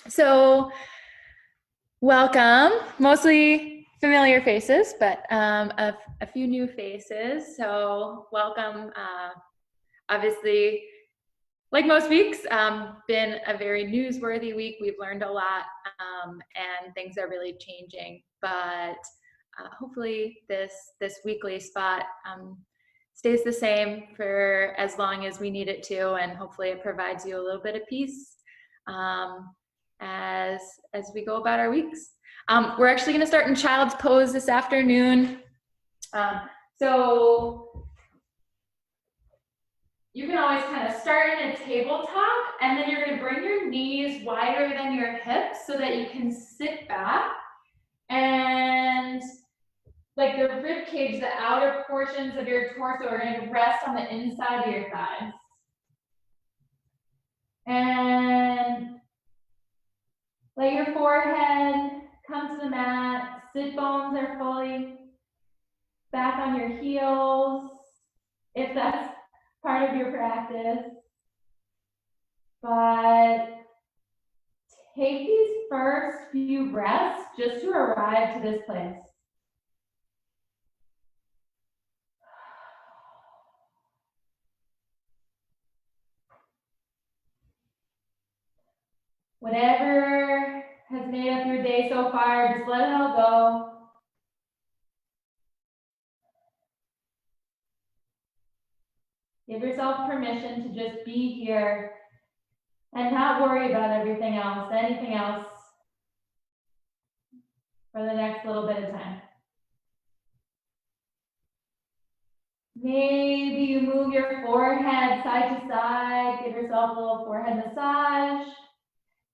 So welcome, mostly familiar faces, but a few new faces. So welcome. Obviously, like most weeks, been a very newsworthy week. We've learned a lot, and things are really changing. But hopefully, this weekly spot stays the same for as long as we need it to, and hopefully, it provides you a little bit of peace. As we go about our weeks. We're actually going to start in child's pose this afternoon. So you can always kind of start in a tabletop, and then you're going to bring your knees wider than your hips so that you can sit back, and like the rib cage, the outer portions of your torso are going to rest on the inside of your thighs. And let your forehead come to the mat. Sit bones are fully back on your heels, if that's part of your practice. But take these first few breaths just to arrive to this place. Whatever has made up your day so far, just let it all go. Give yourself permission to just be here and not worry about everything else, anything else, for the next little bit of time. Maybe you move your forehead side to side, give yourself a little forehead massage.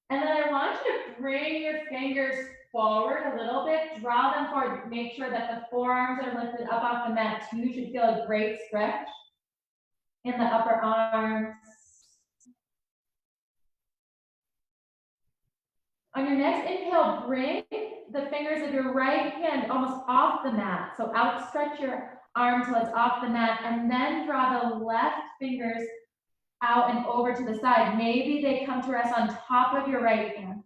And then I want you to bring your fingers forward a little bit, draw them forward, make sure that the forearms are lifted up off the mat too. You should feel a great stretch in the upper arms. On your next inhale, bring the fingers of your right hand almost off the mat. So outstretch your arm till it's off the mat, and then draw the left fingers out and over to the side. Maybe they come to rest on top of your right hand.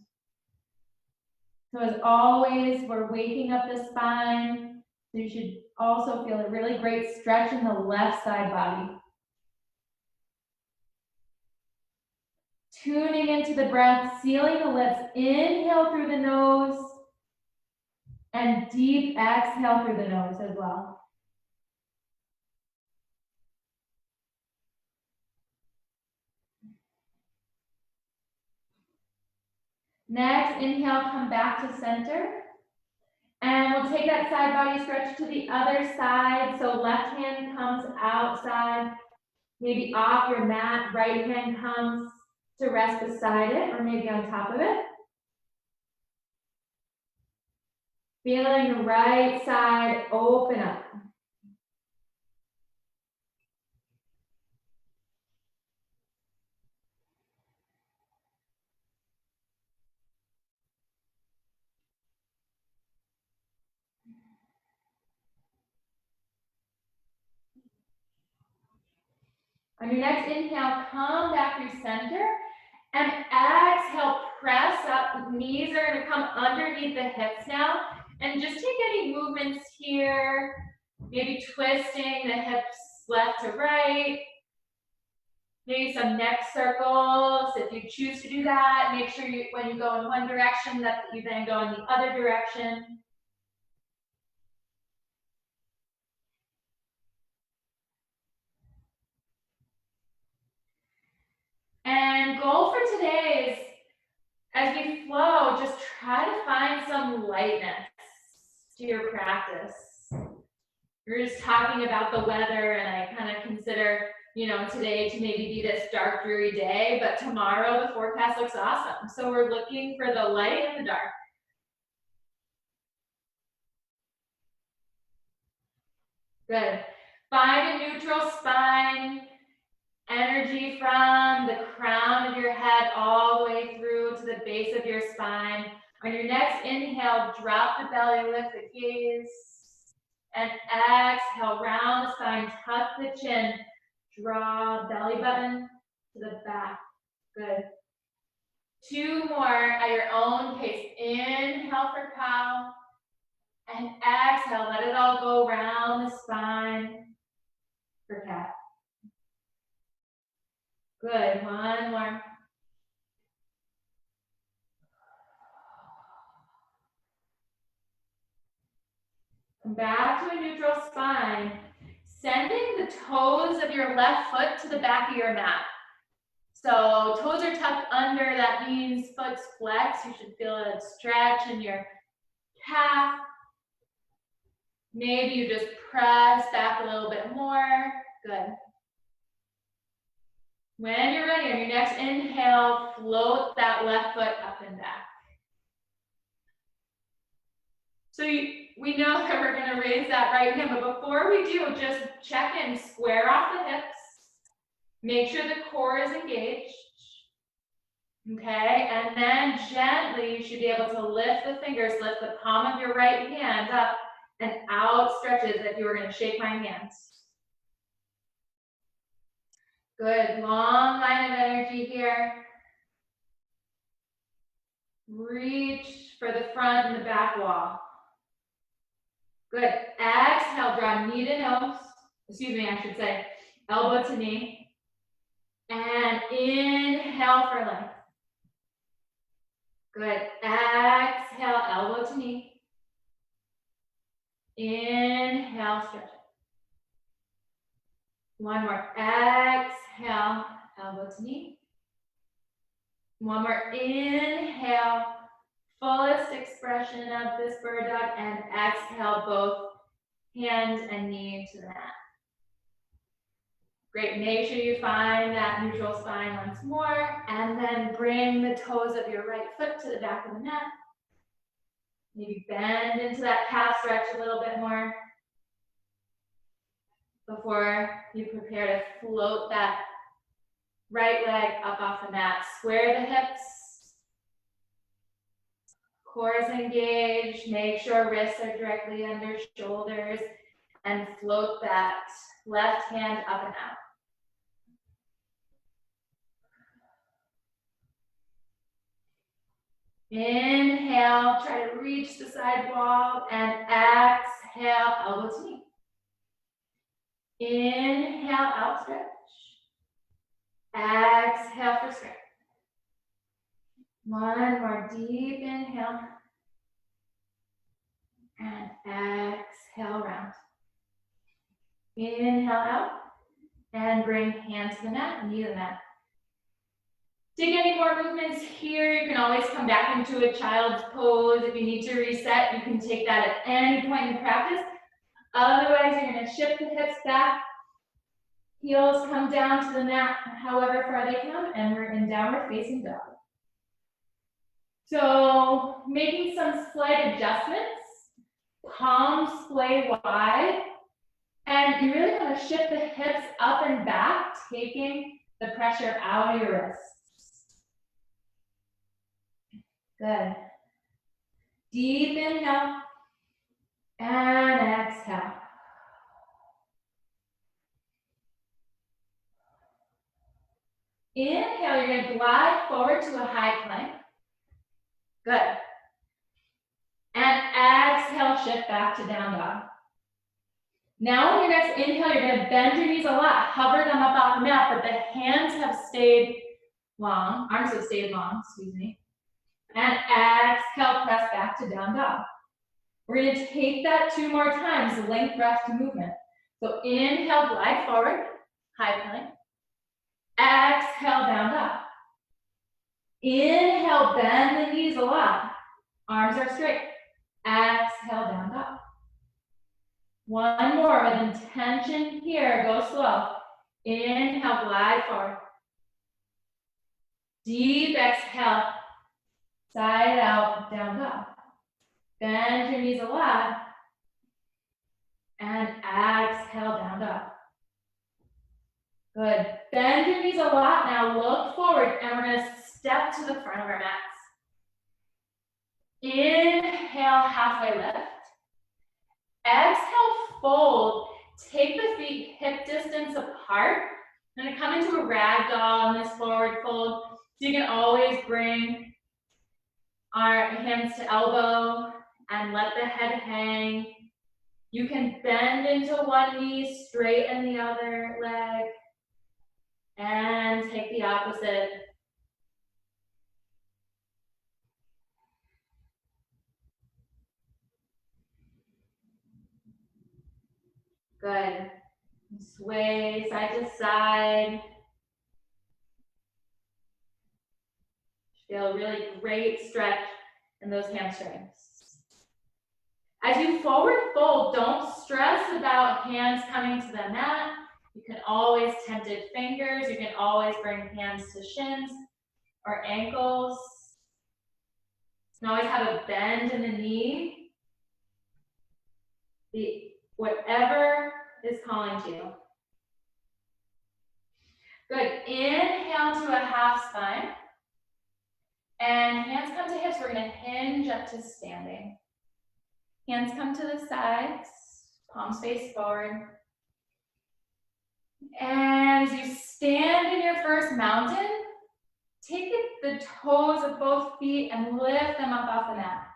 So as always, we're waking up the spine. So you should also feel a really great stretch in the left side body. Tuning into the breath, sealing the lips. Inhale through the nose and deep exhale through the nose as well. Next, inhale, come back to center. And we'll take that side body stretch to the other side. So left hand comes outside, maybe off your mat. Right hand comes to rest beside it or maybe on top of it. Feeling the right side open up. On your next inhale, come back through center, and exhale, press up. Knees are going to come underneath the hips now, and just take any movements here, maybe twisting the hips left to right, maybe some neck circles. If you choose to do that, make sure you, when you go in one direction, that you then go in the other direction. And goal for today is, as we flow, just try to find some lightness to your practice. We're just talking about the weather, and I kind of consider, today to maybe be this dark, dreary day, but tomorrow the forecast looks awesome. So we're looking for the light and the dark. Good. Find a neutral spine. Energy from the crown of your head all the way through to the base of your spine. On your next inhale, drop the belly, lift the gaze. And exhale, round the spine, tuck the chin. Draw belly button to the back. Good. 2 more at your own pace. Inhale for cow. And exhale, let it all go around the spine for cat. Good, 1 more. Come back to a neutral spine, sending the toes of your left foot to the back of your mat. So toes are tucked under, that means foot's flexed. You should feel a stretch in your calf. Maybe you just press back a little bit more. Good. When you're ready, on your next inhale, float that left foot up and back. So we know that we're going to raise that right hand, but before we do, just check in, square off the hips. Make sure the core is engaged. Okay, and then gently, you should be able to lift the fingers, lift the palm of your right hand up and out stretches if you were going to shake my hands. Good, long line of energy here. Reach for the front and the back wall. Good, exhale, draw knee to nose. Excuse me, I should say, elbow to knee. And inhale for length. Good, exhale, elbow to knee. Inhale, stretch it. 1 more, exhale, elbow to knee. 1 more, inhale, fullest expression of this bird dog, and exhale, both hands and knee to the mat. Great, make sure you find that neutral spine once more, and then bring the toes of your right foot to the back of the mat. Maybe bend into that calf stretch a little bit more before you prepare to float that right leg up off the mat. Square the hips, core is engaged, make sure wrists are directly under shoulders, and float that left hand up and out. Inhale, try to reach the side wall, and exhale, elbow to knee. Inhale, out stretch. Exhale for strength. 1 more deep inhale. And exhale, round. Inhale out. And bring hands to the mat, knee to the mat. Take any more movements here. You can always come back into a child's pose. If you need to reset, you can take that at any point in practice. Otherwise, you're going to shift the hips back. Heels come down to the mat however far they come, and we're in downward facing dog. So making some slight adjustments. Palms splay wide. And you really want to shift the hips up and back, taking the pressure out of your wrists. Good. Deep inhale and exhale. Inhale, you're going to glide forward to a high plank. Good. And exhale, shift back to down dog. Now on your next inhale, you're going to bend your knees a lot, hover them up off the mat, but the hands have stayed long, arms have stayed long, excuse me. And exhale, press back to down dog. We're going to take that 2 more times, length breath to movement. So inhale, glide forward, high plank. Exhale, down dog. Inhale, bend the knees a lot. Arms are straight. Exhale, down dog. 1 more with intention here. Go slow. Inhale, glide forward. Deep exhale. Side out, down dog. Bend your knees a lot. And exhale, down dog. Good. Bend your knees a lot. Now look forward, and we're going to step to the front of our mats. Inhale, halfway lift. Exhale, fold. Take the feet hip distance apart. I'm going to come into a ragdoll on this forward fold. So you can always bring our hands to elbow and let the head hang. You can bend into one knee, straighten the other leg, and take the opposite. Good. Sway side to side. Feel really great stretch in those hamstrings. As you forward fold, don't stress about hands coming to the mat. You can always tented fingers. You can always bring hands to shins or ankles. You can always have a bend in the knee. Whatever is calling to you. Good. Inhale to a half spine. And hands come to hips. We're going to hinge up to standing. Hands come to the sides, palms face forward. And as you stand in your first mountain, take the toes of both feet and lift them up off the mat.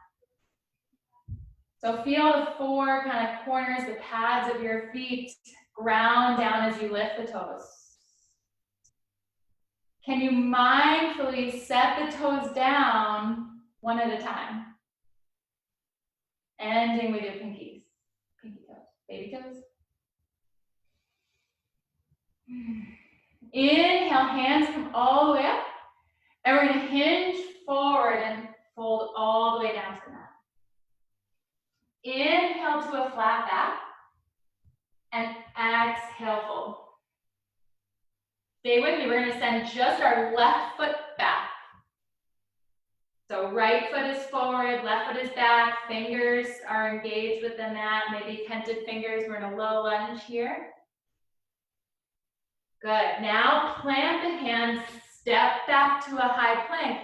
So feel the four kind of corners, the pads of your feet ground down as you lift the toes. Can you mindfully set the toes down one at a time? Ending with your pinkies. Pinky toes, baby toes. Inhale, hands come all the way up. And we're going to hinge forward and fold all the way down to the mat. Inhale to a flat back. And exhale, fold. Stay with me. We're going to send just our left foot back. So right foot is forward, left foot is back. Fingers are engaged with the mat. Maybe tented fingers. We're in a low lunge here. Good. Now plant the hands, step back to a high plank,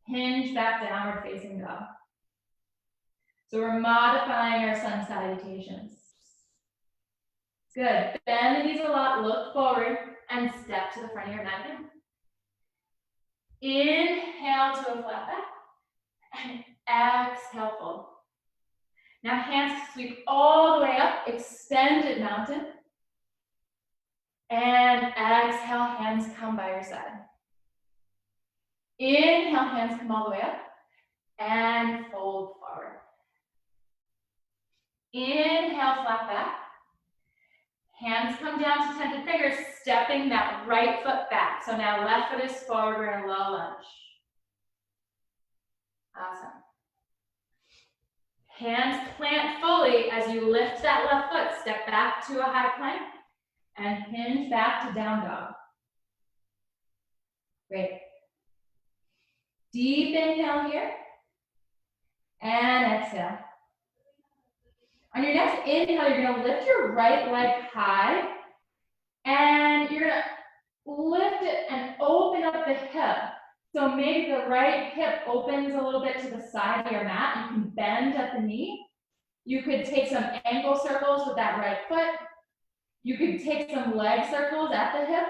hinge back downward facing dog. So we're modifying our sun salutations. Good. Bend the knees a lot, look forward, and step to the front of your mat again. Inhale to a flat back, and exhale, fold. Now hands sweep all the way up, extended mountain. And exhale, hands come by your side. Inhale, hands come all the way up and fold forward. Inhale, flat back. Hands come down to tented fingers, stepping that right foot back. So now left foot is forward, we're in a low lunge. Awesome. Hands plant fully as you lift that left foot, step back to a high plank. And hinge back to down dog. Great. Deep inhale here. And exhale. On your next inhale, you're going to lift your right leg high. And you're going to lift it and open up the hip. So maybe the right hip opens a little bit to the side of your mat. You can bend at the knee. You could take some ankle circles with that right foot. You could take some leg circles at the hip,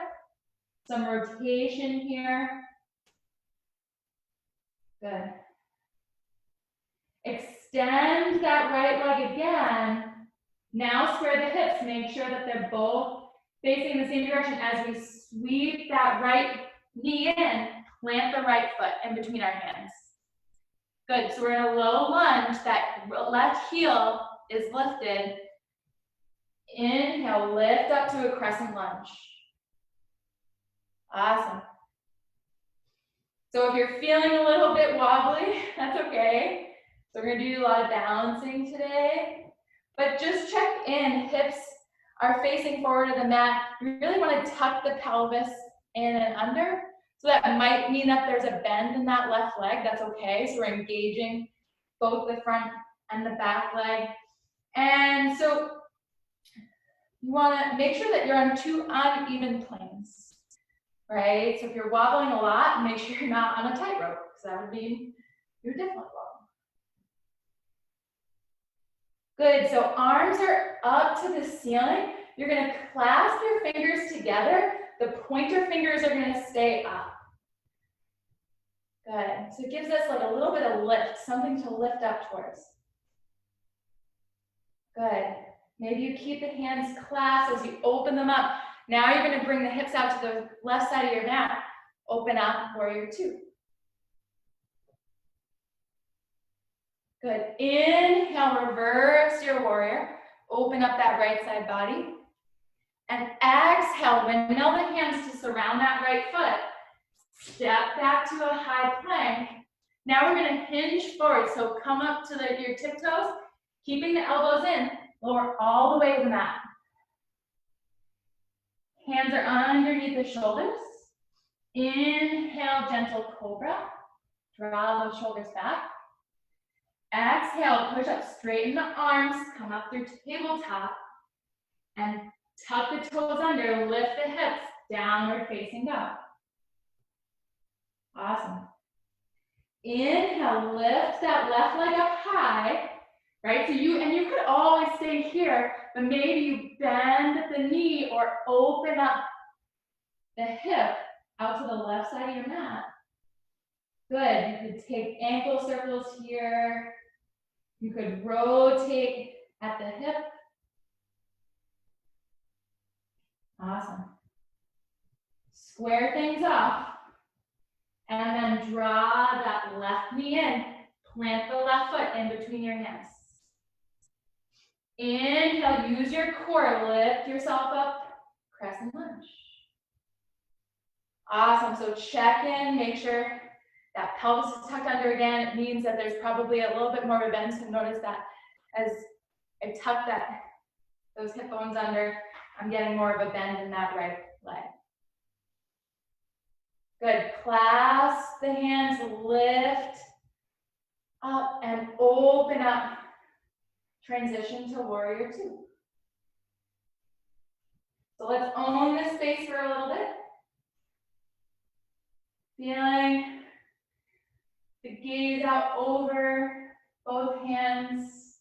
some rotation here. Good. Extend that right leg again. Now square the hips, make sure that they're both facing the same direction. As we sweep that right knee in, plant the right foot in between our hands. Good, so we're in a low lunge, that left heel is lifted. Inhale, lift up to a crescent lunge. Awesome. So if you're feeling a little bit wobbly, that's okay. So we're gonna do a lot of balancing today. But just check in, hips are facing forward of the mat. You really wanna tuck the pelvis in and under. So that might mean that there's a bend in that left leg, that's okay. So we're engaging both the front and the back leg. And so you want to make sure that you're on two uneven planes, right? So if you're wobbling a lot, make sure you're not on a tightrope, because that would be your different wobble. Good, so arms are up to the ceiling. You're going to clasp your fingers together. The pointer fingers are going to stay up. Good. So it gives us like a little bit of lift, something to lift up towards. Good. Maybe you keep the hands clasped as you open them up. Now you're going to bring the hips out to the left side of your mat. Open up, warrior two. Good. Inhale, reverse your warrior. Open up that right side body. And exhale, windmill the hands to surround that right foot. Step back to a high plank. Now we're going to hinge forward. So come up to your tiptoes, keeping the elbows in. Lower all the way to the mat. Hands are underneath the shoulders. Inhale, gentle cobra. Draw those shoulders back. Exhale, push up, straighten the arms, come up through tabletop, and tuck the toes under, lift the hips, downward facing dog. Awesome. Inhale, lift that left leg up high, right? So you could always stay here, but maybe you bend the knee or open up the hip out to the left side of your mat. Good. You could take ankle circles here. You could rotate at the hip. Awesome. Square things off. And then draw that left knee in. Plant the left foot in between your hands. Inhale, use your core. Lift yourself up. Crescent lunge. Awesome. So check in. Make sure that pelvis is tucked under again. It means that there's probably a little bit more of a bend. So notice that as I tuck those hip bones under, I'm getting more of a bend in that right leg. Good. Clasp the hands, lift up and open up. Transition to warrior two. So let's own this space for a little bit. Feeling the gaze out over both hands.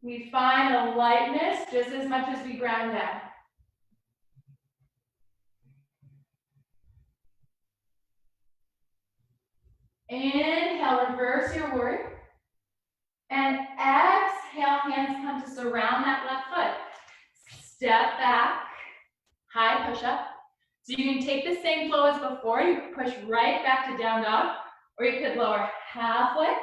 We find a lightness just as much as we ground down. Inhale, reverse your warrior. And exhale, hands come to surround that left foot. Step back, high push up. So you can take the same flow as before. You can push right back to down dog, or you could lower halfway.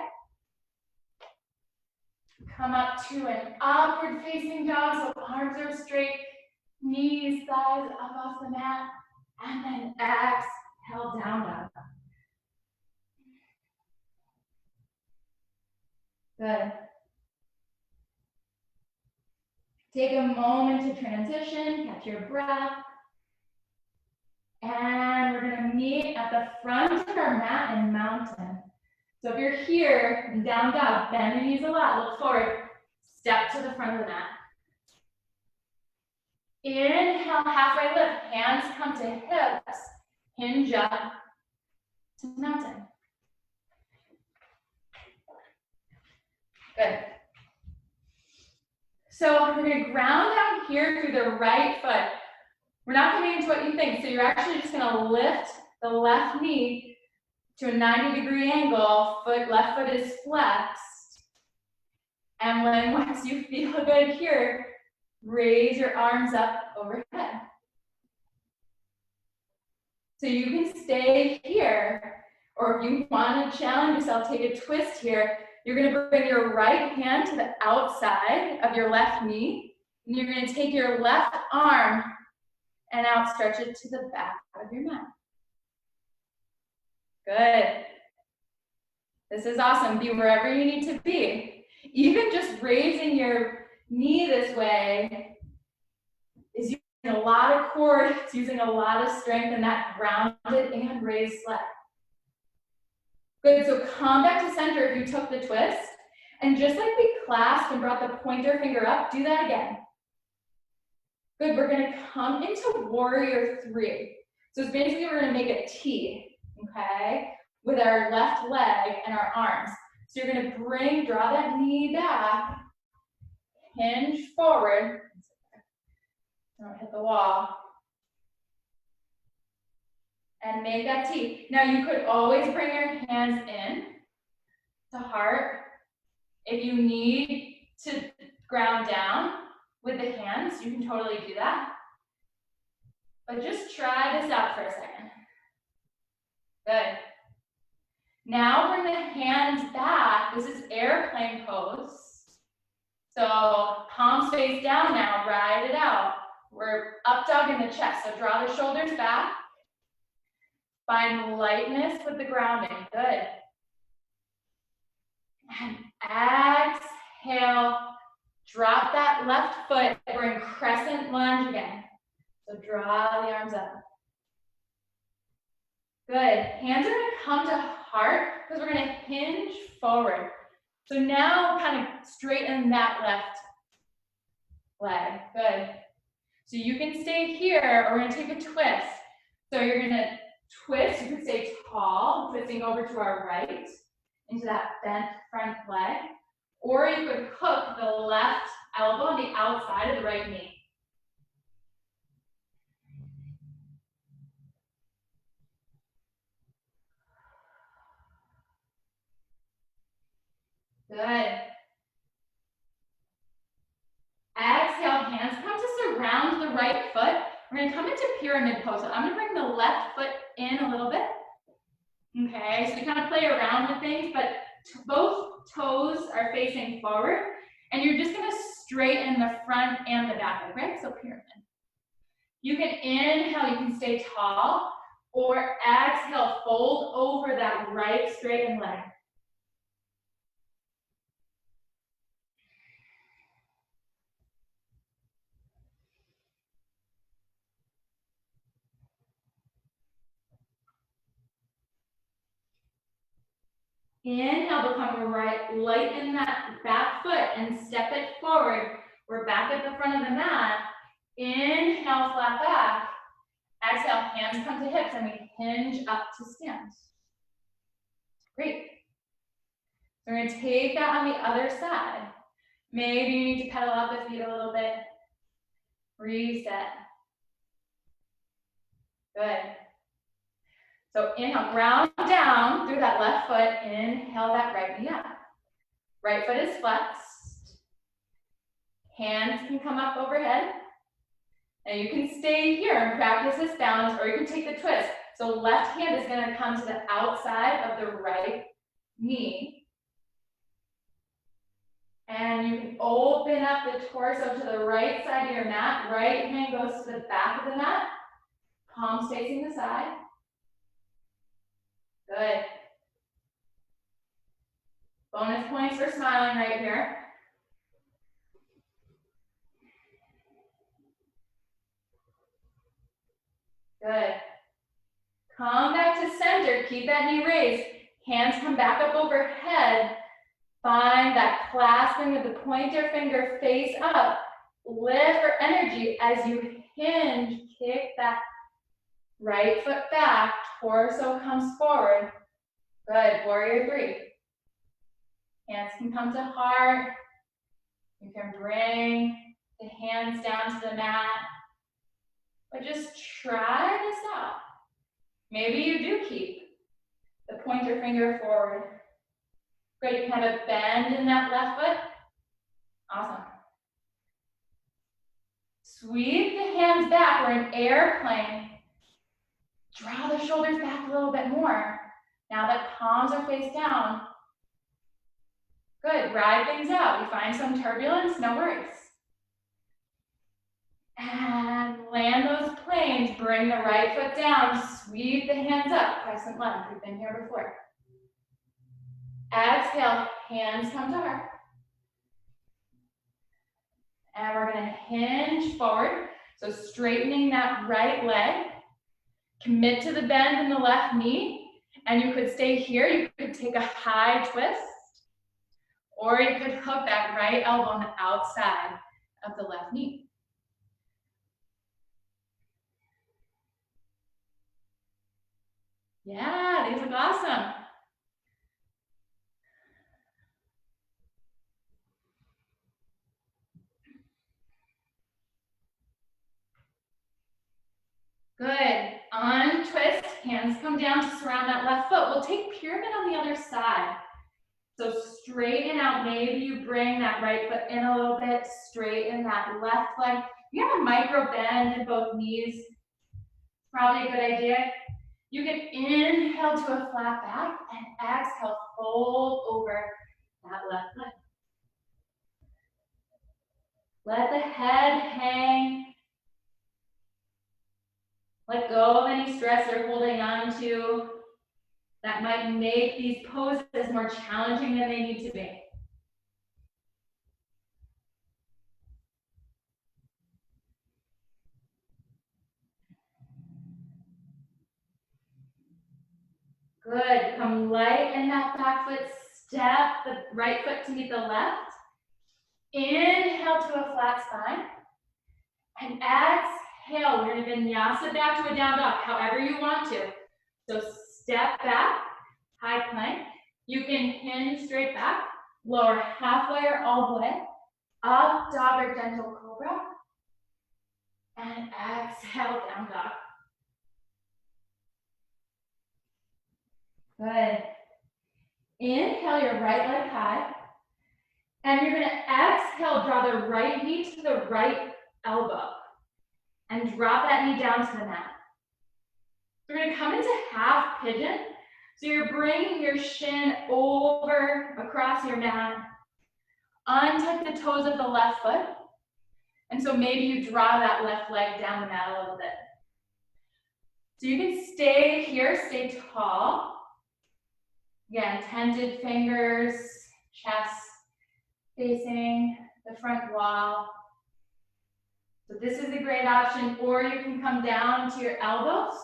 Come up to an upward facing dog, so arms are straight, knees, thighs up off the mat, and then exhale, down dog. Good. Take a moment to transition, catch your breath. And we're gonna meet at the front of our mat in mountain. So if you're here in down dog, bend your knees a lot, look forward, step to the front of the mat. Inhale, halfway lift, hands come to hips, hinge up to mountain. Good. So we're gonna ground down here through the right foot. We're not coming into what you think. So you're actually just gonna lift the left knee to a 90-degree angle. Left foot is flexed. And once you feel good here, raise your arms up overhead. So you can stay here, or if you want to challenge yourself, take a twist here. You're going to bring your right hand to the outside of your left knee, and you're going to take your left arm and outstretch it to the back of your mat. Good. This is awesome. Be wherever you need to be. Even just raising your knee this way is using a lot of core, it's using a lot of strength in that grounded and raised leg. Good, so come back to center if you took the twist. And just like we clasped and brought the pointer finger up, do that again. Good, we're gonna come into warrior three. So it's basically we're gonna make a T, okay? With our left leg and our arms. So you're gonna draw that knee back, hinge forward, don't hit the wall. And make that T. Now you could always bring your hands in to heart. If you need to ground down with the hands, you can totally do that. But just try this out for a second. Good. Now bring the hands back. This is airplane pose. So palms face down now, ride it out. We're up dog in the chest, so draw the shoulders back. Find lightness with the grounding, good. And exhale, drop that left foot, we're in crescent lunge again. So draw the arms up. Good, hands are gonna come to heart because we're gonna hinge forward. So now kind of straighten that left leg, good. So you can stay here, or we're gonna take a twist. So you're gonna twist, you can stay tall, twisting over to our right, into that bent front leg. Or you could hook the left elbow on the outside of the right knee. Good. Exhale, hands come to surround the right foot. We're gonna come into pyramid pose. So I'm gonna bring the left foot in a little bit. Okay, so we kind of play around with things, but both toes are facing forward, and you're just gonna straighten the front and the back leg, right? So pyramid. You can inhale, you can stay tall, or exhale, fold over that right straightened leg. Inhale, become right, lighten that back foot and step it forward. We're back at the front of the mat. Inhale, flat back. Exhale, hands come to hips and we hinge up to stand. Great. So we're gonna take that on the other side. Maybe you need to pedal out the feet a little bit. Reset. Good. So inhale, ground down through that left foot. Inhale that right knee up. Right foot is flexed. Hands can come up overhead. And you can stay here and practice this balance, or you can take the twist. So left hand is gonna come to the outside of the right knee. And you can open up the torso to the right side of your mat. Right hand goes to the back of the mat. Palms facing the side. Good. Bonus points for smiling right here. Good. Come back to center. Keep that knee raised. Hands come back up overhead. Find that clasping of the pointer finger face up. Lift for energy as you hinge. Kick that right foot back. Torso comes forward. Good. Warrior three. Hands can come to heart. You can bring the hands down to the mat. But just try this out. Maybe you do keep the pointer finger forward. Great, you can have a bend in that left foot. Awesome. Sweep the hands back, we're in airplane. Draw the shoulders back a little bit more. Now that palms are face down. Good, ride things out. We find some turbulence, no worries. And land those planes, bring the right foot down, sweep the hands up, crescent lunge, we've been here before. Exhale, hands come to heart. And we're gonna hinge forward, so straightening that right leg. Commit to the bend in the left knee, and you could stay here, you could take a high twist, or you could hook that right elbow on the outside of the left knee. Yeah, these look awesome. Good. On twist, hands come down to surround that left foot. We'll take pyramid on the other side. So straighten out, maybe you bring that right foot in a little bit, straighten that left leg. You have a micro bend in both knees, probably a good idea. You can inhale to a flat back and exhale, fold over that left leg. Let the head hang. Let go of any stress you're holding on to that might make these poses more challenging than they need to be. Good, come light in that back foot, step the right foot to meet the left. Inhale to a flat spine. And exhale, we're gonna vinyasa back to a down dog, however you want to. So step back, high plank. You can hinge straight back, lower halfway or all the way, up dog or gentle cobra. And exhale, down dog. Good. Inhale your right leg high. And you're gonna exhale, draw the right knee to the right elbow. And drop that knee down to the mat. We're gonna come into half pigeon. So you're bringing your shin over across your mat. Untuck the toes of the left foot. And so maybe you draw that left leg down the mat a little bit. So you can stay here, stay tall. Again, tented fingers, chest facing the front wall. So this is a great option, or you can come down to your elbows.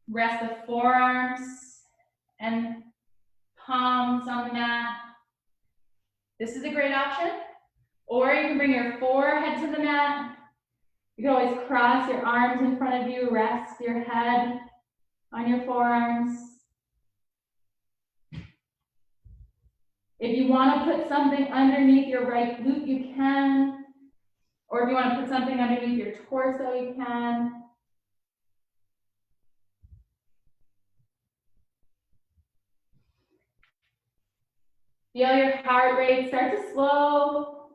Rest the forearms and palms on the mat. This is a great option. Or you can bring your forehead to the mat. You can always cross your arms in front of you, rest your head on your forearms. If you want to put something underneath your right glute, you can. Or if you want to put something underneath your torso, you can. Feel your heart rate start to slow.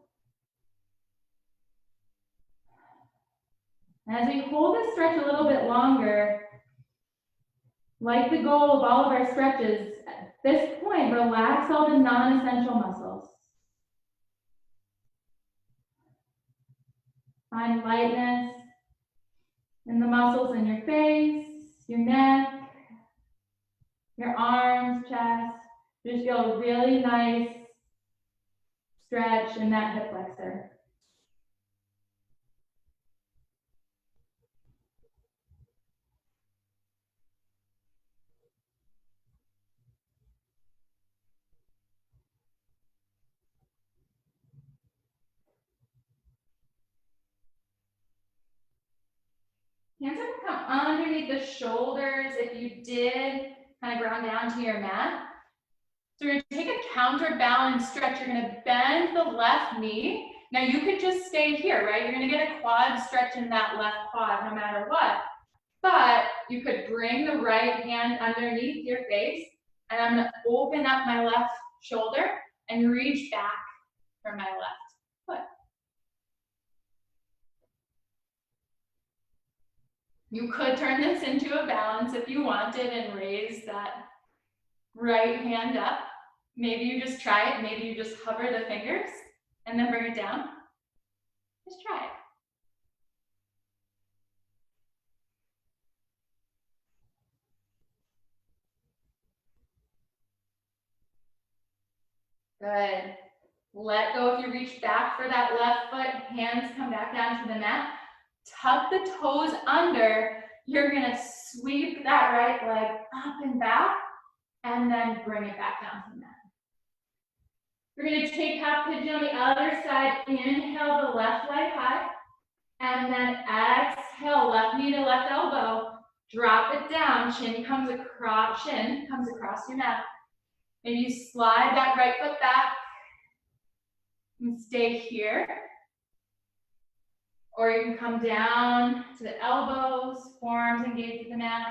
As we hold this stretch a little bit longer, like the goal of all of our stretches, at this point, relax all the non-essential muscles. Find lightness in the muscles in your face, your neck, your arms, chest. Just feel a really nice stretch in that hip flexor. Hands are gonna come underneath the shoulders if you did kind of ground down to your mat. So we're gonna take a counterbalance stretch. You're gonna bend the left knee. Now you could just stay here, right? You're gonna get a quad stretch in that left quad no matter what. But you could bring the right hand underneath your face, and I'm gonna open up my left shoulder and reach back for my left foot. You could turn this into a balance if you wanted and raise that right hand up. Maybe you just try it. Maybe you just hover the fingers and then bring it down. Just try it. Good. Let go if you reach back for that left foot. Hands come back down to the mat. Tuck the toes under. You're gonna sweep that right leg up and back and then bring it back down to the mat. We're gonna take half pigeon on the other side. Inhale the left leg high. And then exhale, left knee to left elbow. Drop it down, shin comes across your mat. Maybe you slide that right foot back and stay here. Or you can come down to the elbows, forearms engaged with the mat.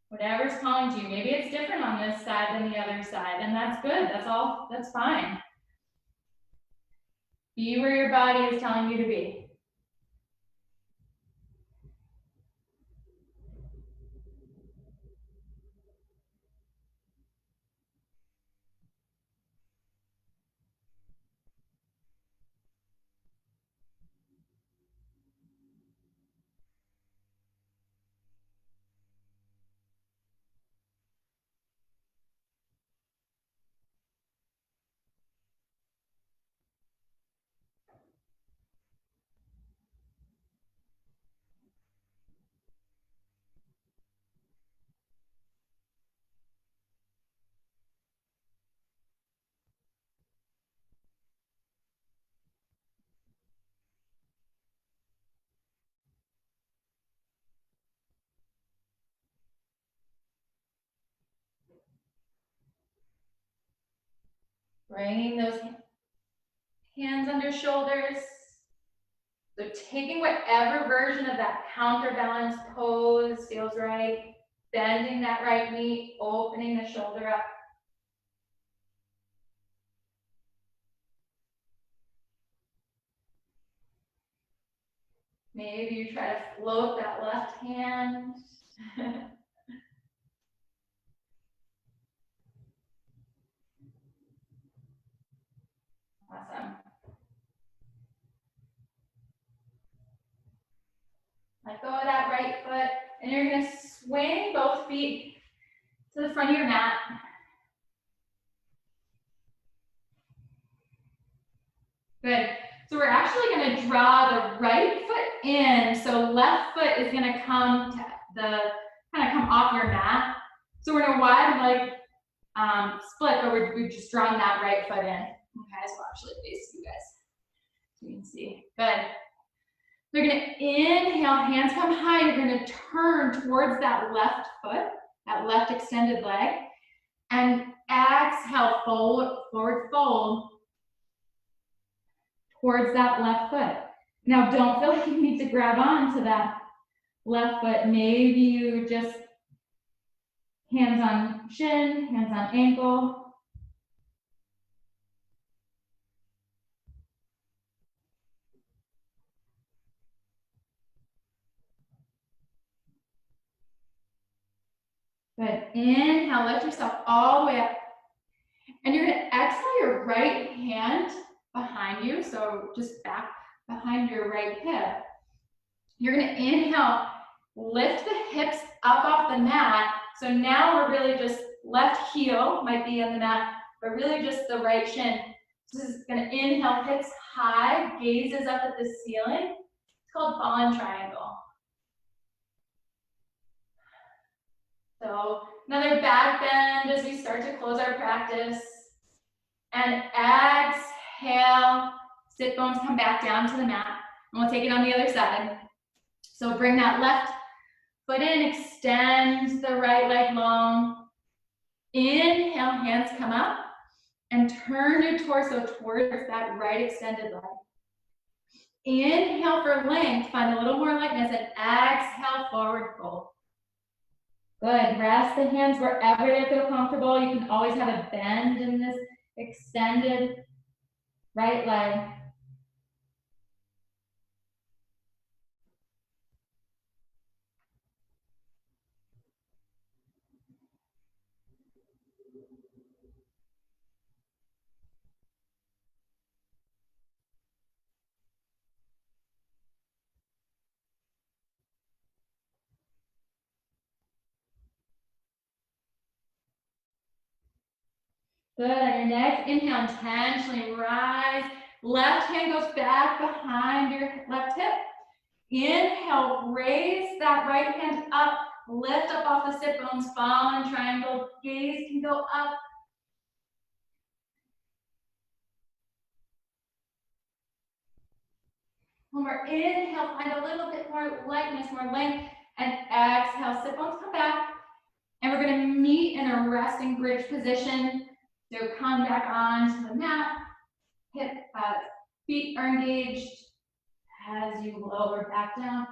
Whatever's calling to you. Maybe it's different on this side than the other side, and that's good. That's all, that's fine. Be where your body is telling you to be. Bringing those hands under shoulders. So taking whatever version of that counterbalance pose feels right. Bending that right knee, opening the shoulder up. Maybe you try to float that left hand. Awesome. Let go of that right foot, and you're gonna swing both feet to the front of your mat. Good. So we're actually gonna draw the right foot in. So left foot is gonna come to kind of come off your mat. So we're in a wide leg split, but we're just drawing that right foot in. Okay, so I'll actually face you guys so you can see. Good. You're gonna inhale, hands come high. You're gonna turn towards that left foot, that left extended leg, and exhale, forward fold towards that left foot. Now, don't feel like you need to grab onto that left foot. Maybe you just hands on shin, hands on ankle. Good. Inhale, lift yourself all the way up. And you're gonna exhale your right hand behind you, so just back behind your right hip. You're gonna inhale, lift the hips up off the mat. So now we're really just left heel might be on the mat, but really just the right shin. So this is gonna inhale, hips high, gazes up at the ceiling. It's called fallen triangle. So another back bend as we start to close our practice. And exhale, sit bones come back down to the mat. And we'll take it on the other side. So bring that left foot in, extend the right leg long. Inhale, hands come up. And turn your torso towards that right extended leg. Inhale for length, find a little more lightness, and exhale, forward fold. Good, rest the hands wherever they feel comfortable. You can always have a bend in this extended right leg. Good, on your next inhale, intentionally rise. Left hand goes back behind your left hip. Inhale, raise that right hand up, lift up off the sit bones, fallen triangle, gaze can go up. One more inhale, find a little bit more lightness, more length, and exhale, sit bones come back. And we're gonna meet in a resting bridge position. So come back onto the mat, feet are engaged, as you lower back down.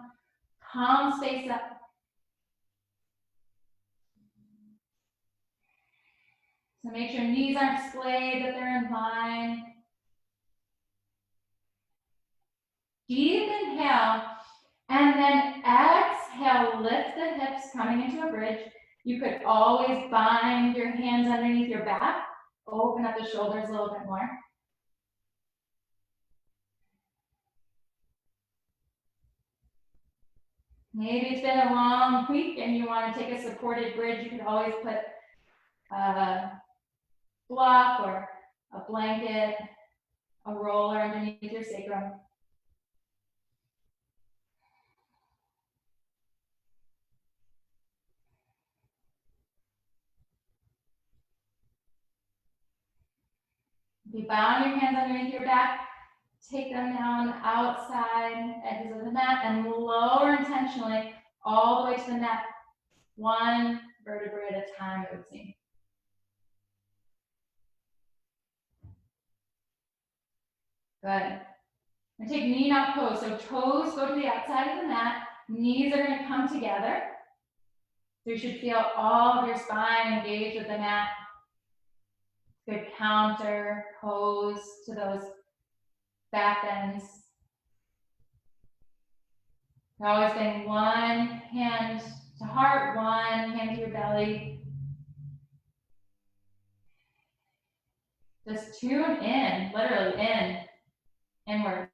Palms face up. So make sure knees aren't splayed, that they're in line. Deep inhale, and then exhale, lift the hips coming into a bridge. You could always bind your hands underneath your back, open up the shoulders a little bit more. Maybe it's been a long week and you want to take a supported bridge. You could always put a block or a blanket, a roller underneath your sacrum. If you bound your hands underneath your back, take them down outside edges of the mat and lower intentionally all the way to the mat. One vertebrae at a time, it would seem. Good. And take knee knot pose. So toes go to the outside of the mat. Knees are going to come together. So you should feel all of your spine engaged with the mat. Good counter pose to those back bends. You're always getting one hand to heart, one hand to your belly. Just tune in, literally in, inwards.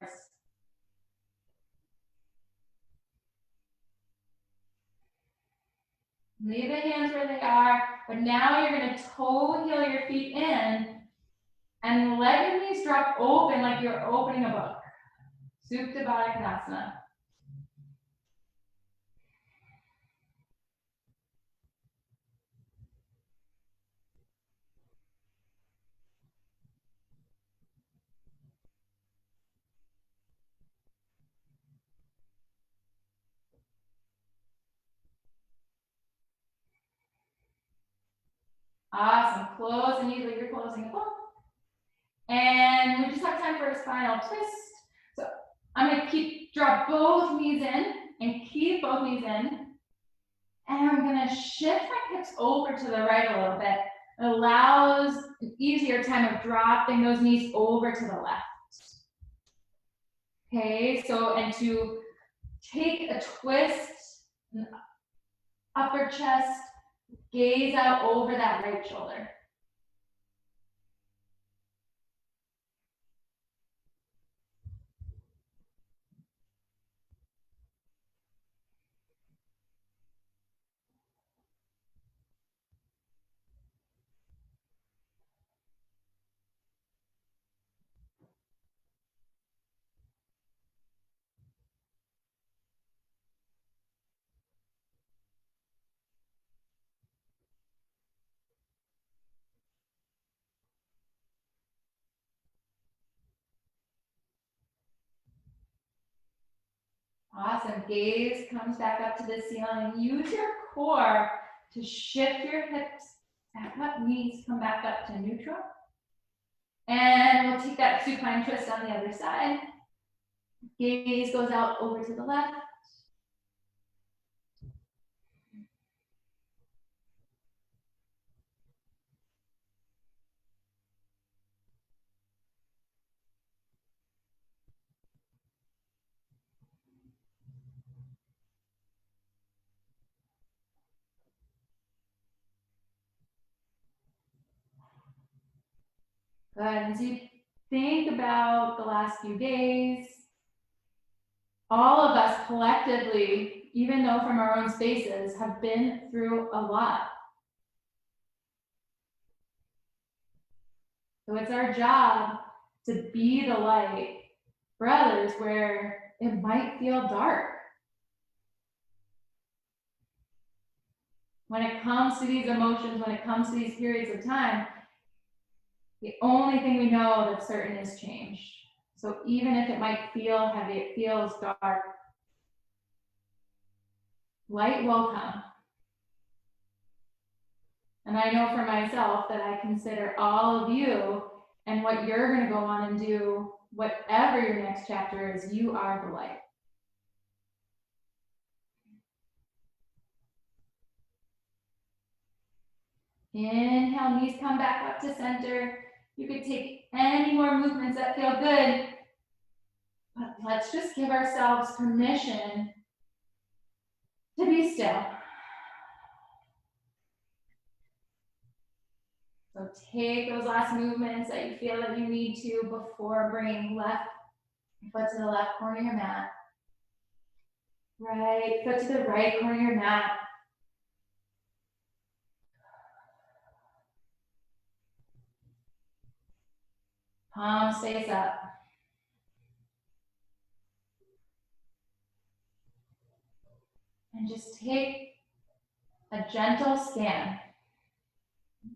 Leave the hands where they are, but now you're going to toe heel your feet in and let your knees drop open like you're opening a book. Supta Baddha Konasana. Awesome. Close the knees like you're closing a book. And we just have time for a spinal twist. So I'm going to drop both knees in and keep both knees in. And I'm going to shift my hips over to the right a little bit. It allows an easier time of dropping those knees over to the left. Okay, so and to take a twist, upper chest, gaze out over that right shoulder. Awesome. Gaze comes back up to the ceiling. Use your core to shift your hips back up. Knees come back up to neutral. And we'll take that supine twist on the other side. Gaze goes out over to the left. Good. And as you think about the last few days, all of us collectively, even though from our own spaces, have been through a lot. So it's our job to be the light for others where it might feel dark. When it comes to these emotions, when it comes to these periods of time, the only thing we know that's certain is change. So even if it might feel heavy, it feels dark, light will come. And I know for myself that I consider all of you and what you're going to go on and do whatever your next chapter is, you are the light. Inhale, knees come back up to center. You could take any more movements that feel good, but let's just give ourselves permission to be still. So take those last movements that you feel that you need to before bringing left foot to the left corner of your mat. Right foot to the right corner of your mat. Palms face up. And just take a gentle scan.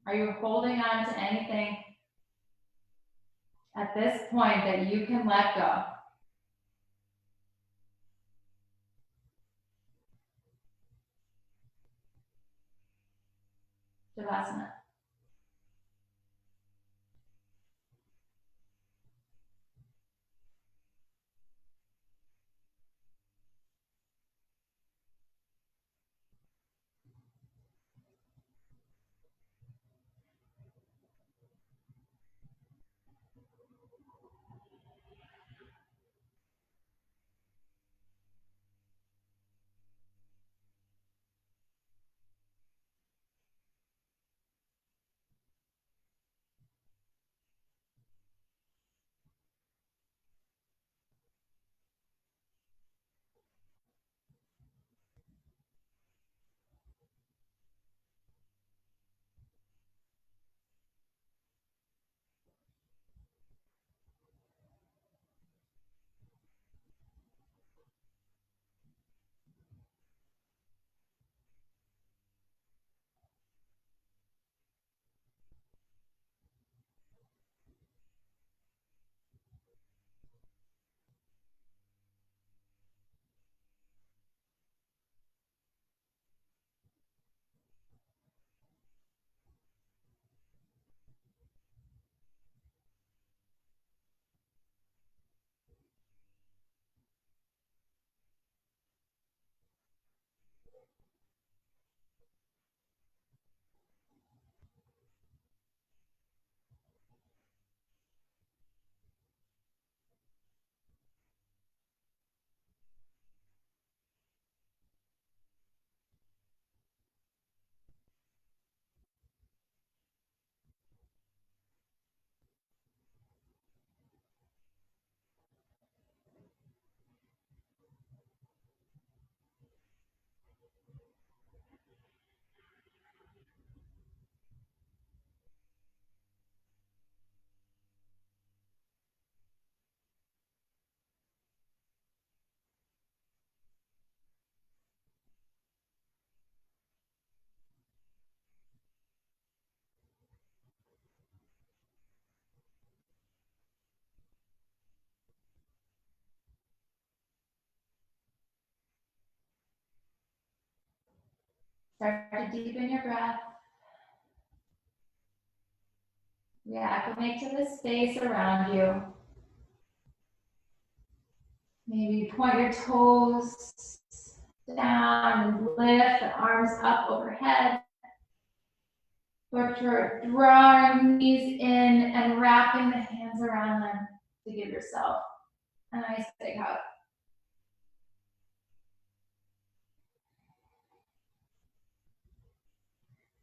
Are you holding on to anything at this point that you can let go? Shavasana. Start to deepen your breath. Reacclimate to the space around you. Maybe point your toes down and lift the arms up overhead. Or drawing knees in and wrapping the hands around them to give yourself a nice big hug.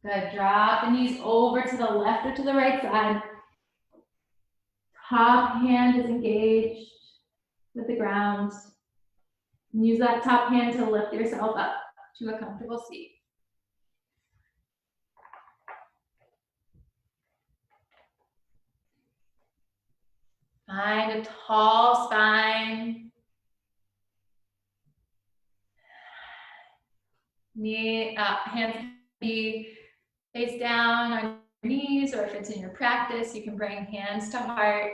Good. Drop the knees over to the left or to the right side. Top hand is engaged with the ground. Use that top hand to lift yourself up to a comfortable seat. Find a tall spine. Hands be face down on your knees, or if it's in your practice, you can bring hands to heart.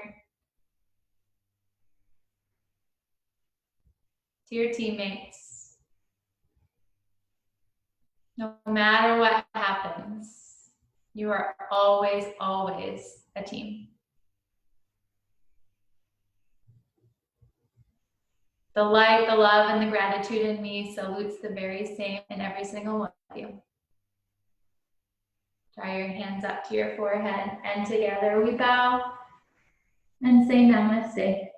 To your teammates. No matter what happens, you are always, always a team. The light, the love, and the gratitude in me salutes the very same in every single one of you. Draw your hands up to your forehead, and together we bow and say namaste.